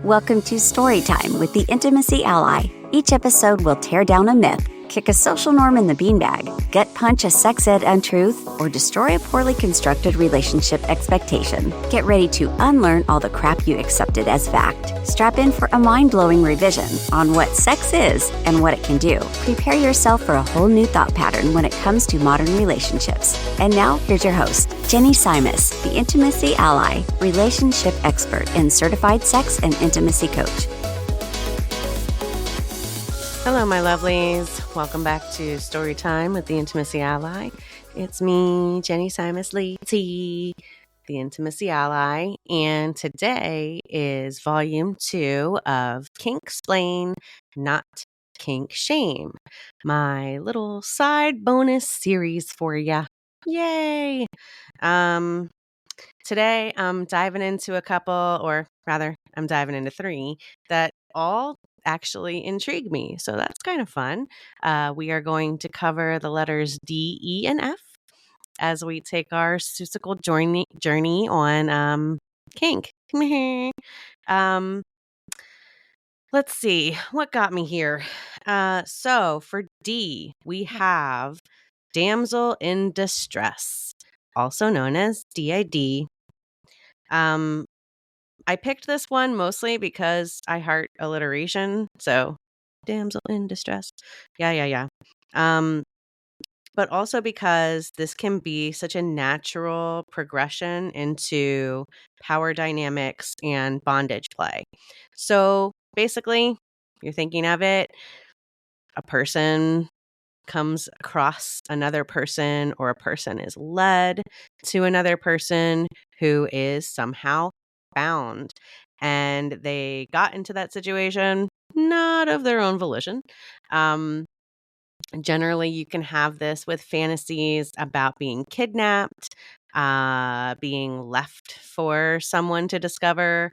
Welcome to Storytime with the Intimacy Ally. Each episode will tear down a myth, kick a social norm in the beanbag, gut punch a sex ed untruth, or destroy a poorly constructed relationship expectation. Get ready to unlearn all the crap you accepted as fact. Strap in for a mind-blowing revision on what sex is and what it can do. Prepare yourself for a whole new thought pattern when it comes to modern relationships. And now, here's your host, Jenny Simus, the Intimacy Ally, relationship expert and certified sex and intimacy coach. Hello, my lovelies. Welcome back to Storytime with the Intimacy Ally. It's me, Jenny Simus Leety, the Intimacy Ally, and today is Volume 2 of Kinksplain, Not Kink Shame, my little side bonus series for ya. Yay! Today I'm diving into a couple, or rather, I'm diving into 3 that all actually intrigue me. So that's kind of fun. We are going to cover the letters D, E, and F as we take our Suessical journey on kink. Let's see. What got me here? So for D, we have Damsel in Distress, also known as DID. I picked this one mostly because I heart alliteration. So, damsel in distress. Yeah. But also because this can be such a natural progression into power dynamics and bondage play. So, basically, you're thinking of it, a person comes across another person, or a person is led to another person who is somehow bound, and they got into that situation not of their own volition. Generally, you can have this with fantasies about being kidnapped, being left for someone to discover.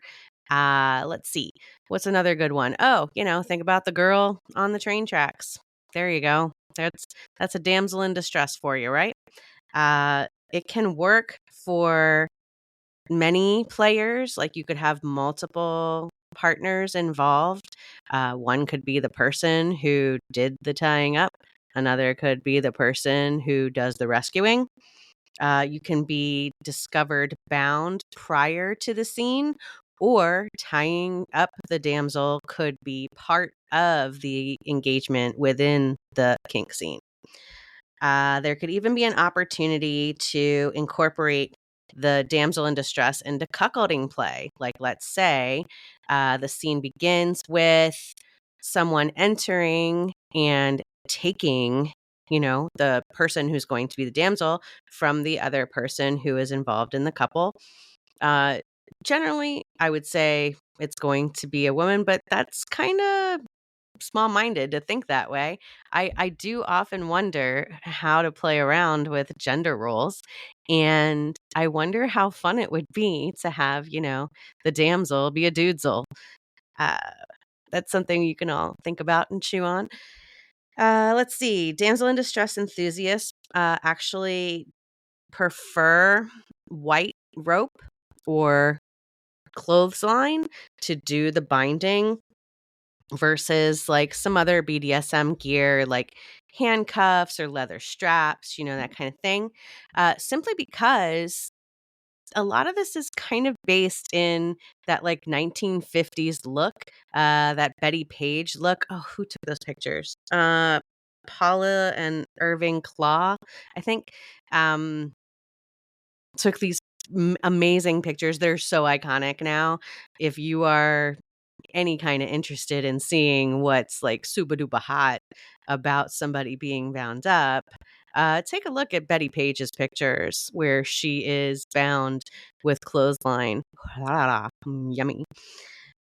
Let's see. What's another good one? Oh, think about the girl on the train tracks. There you go. That's a damsel in distress for you, right? It can work for many players. Like, you could have multiple partners involved. One could be the person who did the tying up. Another could be the person who does the rescuing. You can be discovered bound prior to the scene, or tying up the damsel could be part of the engagement within the kink scene. There could even be an opportunity to incorporate the damsel in distress into cuckolding play. Like, let's say the scene begins with someone entering and taking, the person who's going to be the damsel from the other person who is involved in the couple. Generally, I would say it's going to be a woman, but that's kind of small-minded to think that way. I do often wonder how to play around with gender roles, and I wonder how fun it would be to have, the damsel be a dudesel. That's something you can all think about and chew on. Let's see. Damsel in distress enthusiasts actually prefer white rope or clothesline to do the binding, versus like some other BDSM gear like handcuffs or leather straps, that kind of thing. Simply because a lot of this is kind of based in that like 1950s look, that Betty Page look. Oh, who took those pictures? Paula and Irving Claw, I think, took these amazing pictures. They're so iconic now. If you are any kind of interested in seeing what's like super duper hot about somebody being bound up, take a look at Betty Page's pictures where she is bound with clothesline. Yummy.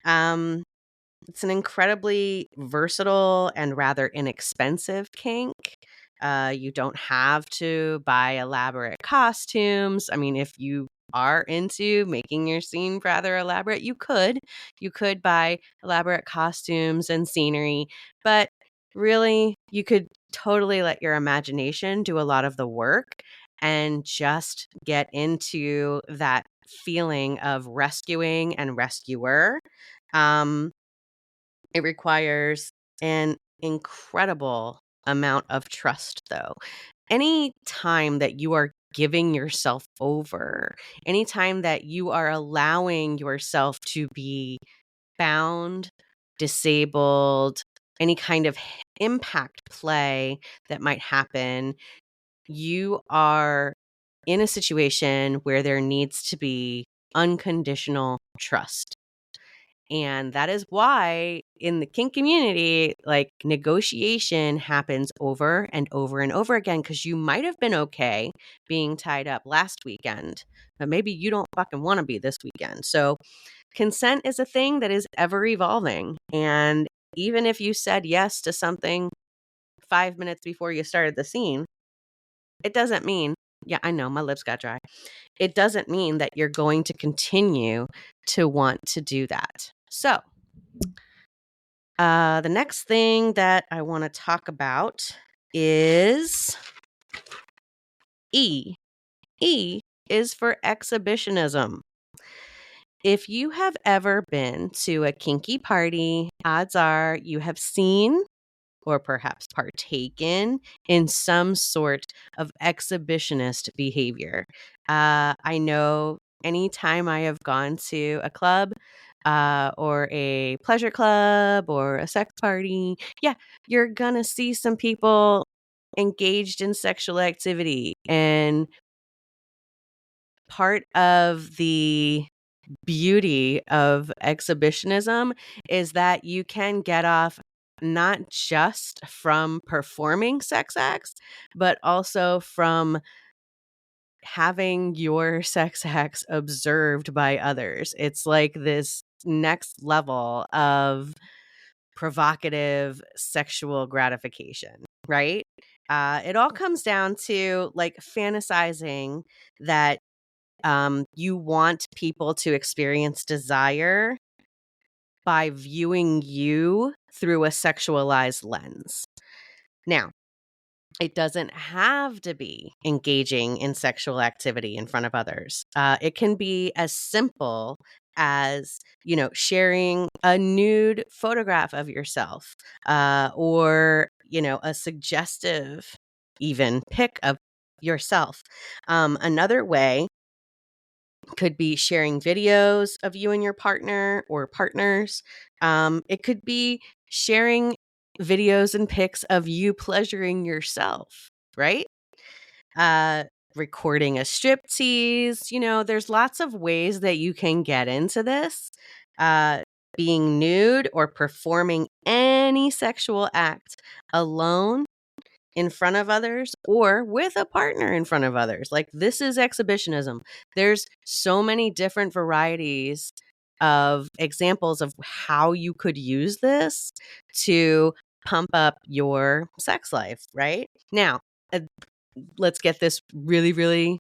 It's an incredibly versatile and rather inexpensive kink. You don't have to buy elaborate costumes. I mean, if you are into making your scene rather elaborate, you could buy elaborate costumes and scenery, but really you could totally let your imagination do a lot of the work and just get into that feeling of rescuing and rescuer. It requires an incredible amount of trust, though. Any time that you are giving yourself over, anytime that you are allowing yourself to be bound, disabled, any kind of impact play that might happen, you are in a situation where there needs to be unconditional trust. And that is why in the kink community, like, negotiation happens over and over and over again, because you might have been okay being tied up last weekend, but maybe you don't fucking want to be this weekend. So consent is a thing that is ever evolving. And even if you said yes to something 5 minutes before you started the scene, it doesn't mean, yeah, I know my lips got dry. It doesn't mean that you're going to continue to want to do that. So, the next thing that I want to talk about is E. E is for exhibitionism. If you have ever been to a kinky party, odds are you have seen or perhaps partaken in some sort of exhibitionist behavior. I know anytime I have gone to a club or a pleasure club or a sex party, yeah, you're going to see some people engaged in sexual activity. And part of the beauty of exhibitionism is that you can get off not just from performing sex acts, but also from having your sex acts observed by others. It's like this next level of provocative sexual gratification, right? It all comes down to like fantasizing that you want people to experience desire by viewing you through a sexualized lens. Now, it doesn't have to be engaging in sexual activity in front of others. It can be as simple as, sharing a nude photograph of yourself, or, a suggestive even pic of yourself. Another way could be sharing videos of you and your partner or partners. It could be sharing videos and pics of you pleasuring yourself, right? Uh, Recording a striptease. There's lots of ways that you can get into this. Being nude or performing any sexual act alone in front of others or with a partner in front of others. Like, this is exhibitionism. There's so many different varieties of examples of how you could use this to pump up your sex life, right? Now, uh, let's get this really, really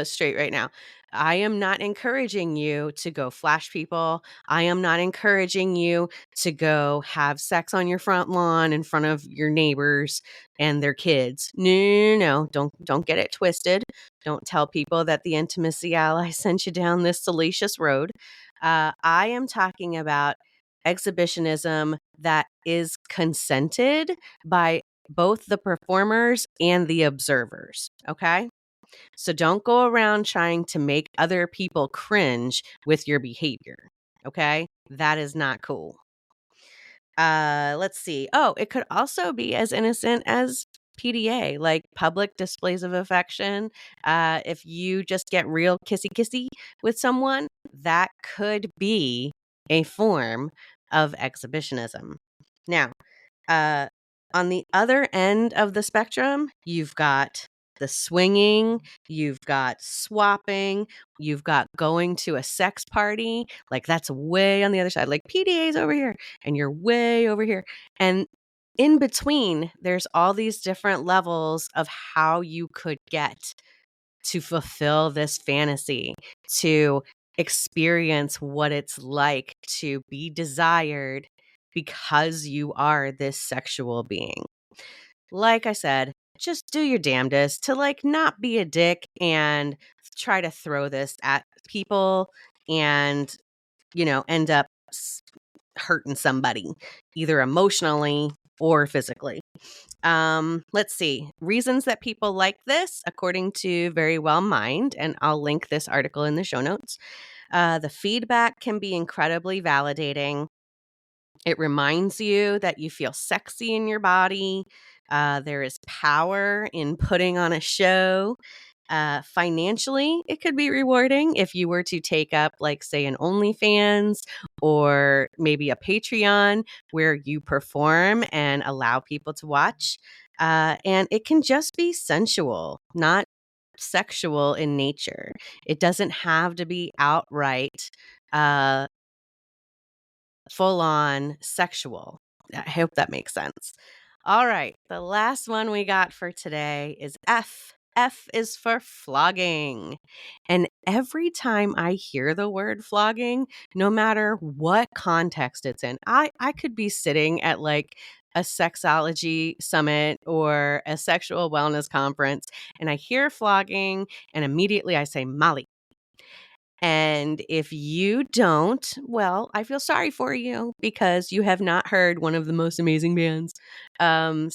straight right now. I am not encouraging you to go flash people. I am not encouraging you to go have sex on your front lawn in front of your neighbors and their kids. No. Don't get it twisted. Don't tell people that the Intimacy Ally sent you down this salacious road. I am talking about exhibitionism that is consented by both the performers and the observers. Okay. So don't go around trying to make other people cringe with your behavior. Okay. That is not cool. Let's see. Oh, it could also be as innocent as PDA, like public displays of affection. If you just get real kissy with someone, that could be a form of exhibitionism. Now, uh, on the other end of the spectrum, you've got the swinging, you've got swapping, you've got going to a sex party. Like, that's way on the other side. Like, PDA's over here and you're way over here. And in between, there's all these different levels of how you could get to fulfill this fantasy, to experience what it's like to be desired because you are this sexual being. Like I said, just do your damnedest to like not be a dick and try to throw this at people and, end up hurting somebody, either emotionally or physically. Let's see. Reasons that people like this, according to Very Well Mind, and I'll link this article in the show notes. The feedback can be incredibly validating. It reminds you that you feel sexy in your body. There is power in putting on a show. Financially, it could be rewarding if you were to take up, like, say, an OnlyFans or maybe a Patreon where you perform and allow people to watch. And it can just be sensual, not sexual in nature. It doesn't have to be outright uh, full on sexual. I hope that makes sense. All right. The last one we got for today is F. F is for flogging. And every time I hear the word flogging, no matter what context it's in, I could be sitting at like a sexology summit or a sexual wellness conference, and I hear flogging, and immediately I say, Molly. And if you don't, well, I feel sorry for you because you have not heard one of the most amazing bands.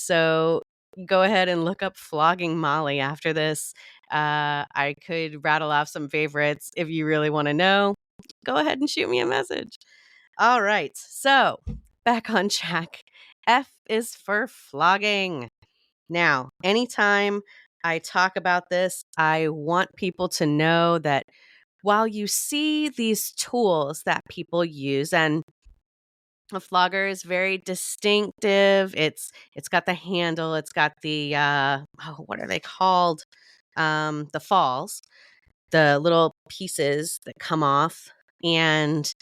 So go ahead and look up Flogging Molly after this. I could rattle off some favorites if you really want to know. Go ahead and shoot me a message. All right. So back on track. F is for flogging. Now, anytime I talk about this, I want people to know that while you see these tools that people use, and a flogger is very distinctive. It's got the handle, it's got the what are they called? The falls, the little pieces that come off. And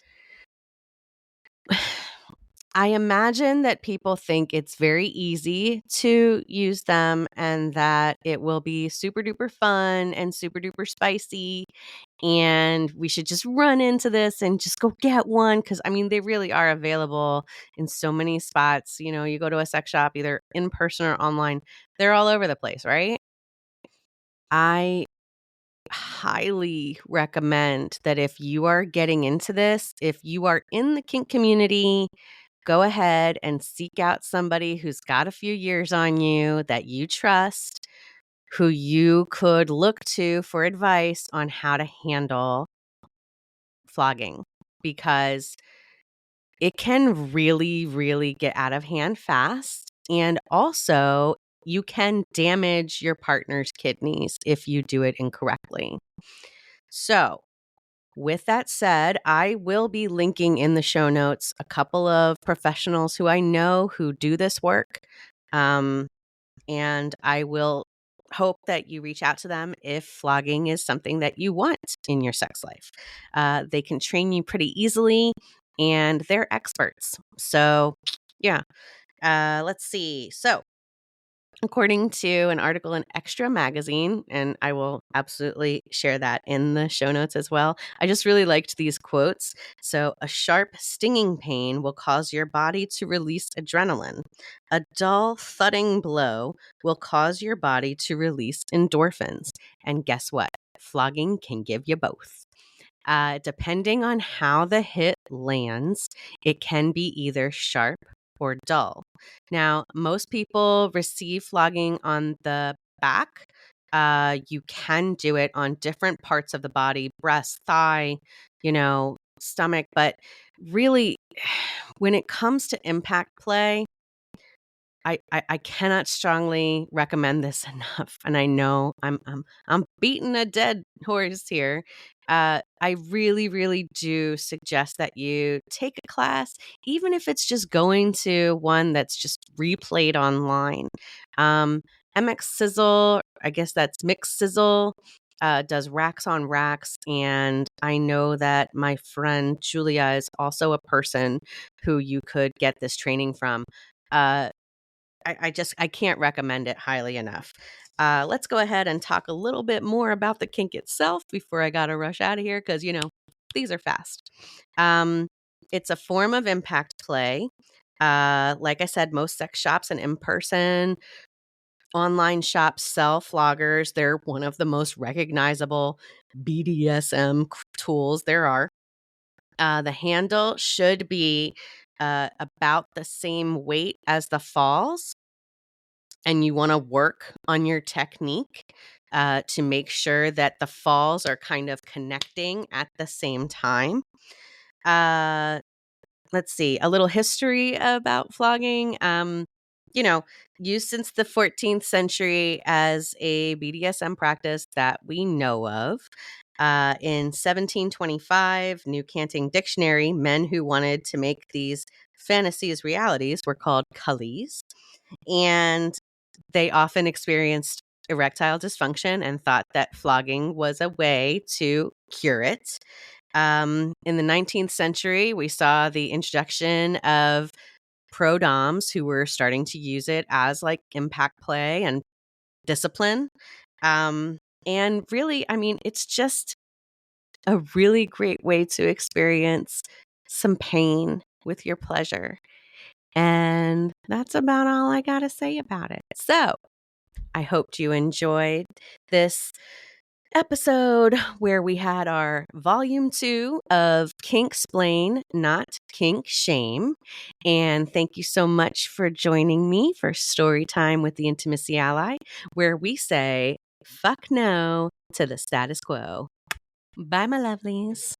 I imagine that people think it's very easy to use them and that it will be super duper fun and super duper spicy. And we should just run into this and just go get one. Cause I mean, they really are available in so many spots. You go to a sex shop, either in person or online, they're all over the place, right? I highly recommend that if you are getting into this, if you are in the kink community, go ahead and seek out somebody who's got a few years on you that you trust, who you could look to for advice on how to handle flogging, because it can really, really get out of hand fast. And also, you can damage your partner's kidneys if you do it incorrectly. So, with that said, I will be linking in the show notes a couple of professionals who I know who do this work. And I will hope that you reach out to them if flogging is something that you want in your sex life. They can train you pretty easily, and they're experts. So, yeah. Let's see. So, according to an article in Extra Magazine, and I will absolutely share that in the show notes as well. I just really liked these quotes. So, a sharp, stinging pain will cause your body to release adrenaline. A dull, thudding blow will cause your body to release endorphins. And guess what? Flogging can give you both. Depending on how the hit lands, it can be either sharp or dull. Now, most people receive flogging on the back. You can do it on different parts of the body, breast, thigh, stomach. But really, when it comes to impact play, I cannot strongly recommend this enough. And I know I'm beating a dead horse here. I really, really do suggest that you take a class, even if it's just going to one that's just replayed online. MX Sizzle, I guess that's Mix Sizzle, does racks on racks. And I know that my friend Julia is also a person who you could get this training from. I can't recommend it highly enough. Let's go ahead and talk a little bit more about the kink itself before I got to rush out of here because, these are fast. It's a form of impact play. Like I said, most sex shops and in person online shops sell floggers. They're one of the most recognizable BDSM tools there are. The handle should be about the same weight as the falls, and you want to work on your technique to make sure that the falls are kind of connecting at the same time. Let's see, a little history about flogging. Used since the 14th century as a BDSM practice that we know of. In 1725, New Canting Dictionary, men who wanted to make these fantasies realities were called cullies. And they often experienced erectile dysfunction and thought that flogging was a way to cure it. In the 19th century, we saw the introduction of pro doms who were starting to use it as like impact play and discipline. And really, I mean, it's just a really great way to experience some pain with your pleasure. And that's about all I got to say about it. So I hoped you enjoyed this episode where we had our volume 2 of Kinksplain, Not Kink Shame. And thank you so much for joining me for Story Time with the Intimacy Ally, where we say fuck no to the status quo. Bye, my lovelies.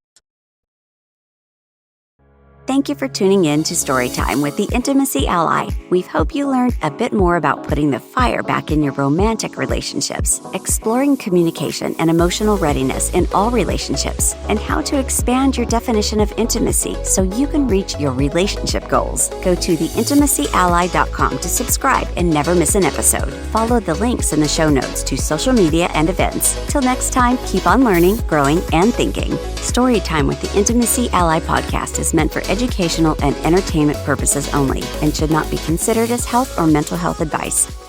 Thank you for tuning in to Storytime with the Intimacy Ally. We hope you learned a bit more about putting the fire back in your romantic relationships, exploring communication and emotional readiness in all relationships, and how to expand your definition of intimacy so you can reach your relationship goals. Go to theintimacyally.com to subscribe and never miss an episode. Follow the links in the show notes to social media and events. Till next time, keep on learning, growing, and thinking. Storytime with the Intimacy Ally podcast is meant for educational and entertainment purposes only and should not be considered as health or mental health advice.